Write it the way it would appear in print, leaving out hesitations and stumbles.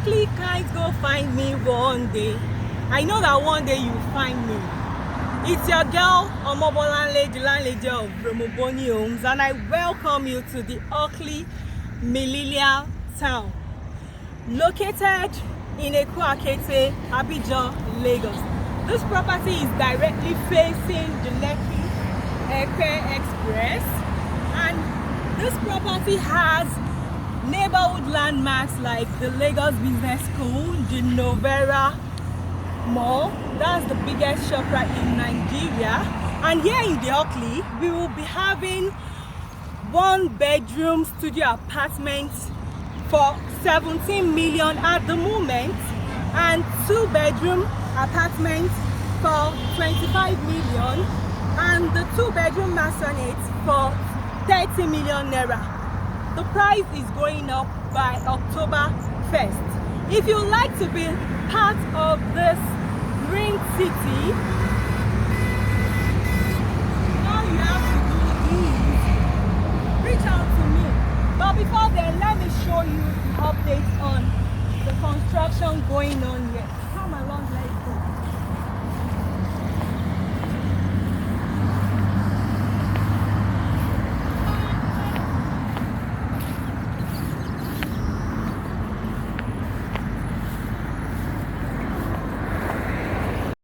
Hockley can't go find me one day. I know that one day you'll find me. It's your girl, Bolanle, the landlady of Romoboni Homes, and I welcome you to the HOCKLEY Millennial Town, located in Abijo Lagos. This property is directly facing the Lekki Express, and this property has neighborhood landmarks like the Lagos Business School, the Novera Mall, that's the biggest shop right in Nigeria. And here in the HOCKLEY, we will be having one-bedroom studio apartments for 17 million at the moment, and two-bedroom apartments for 25 million, and the two-bedroom maisonette for 30 million naira. The price is going up by October 1st. If you like to be part of this green city, all you have to do is reach out to me. But before then, let me show you the updates on the construction going on here. Come along, let's go.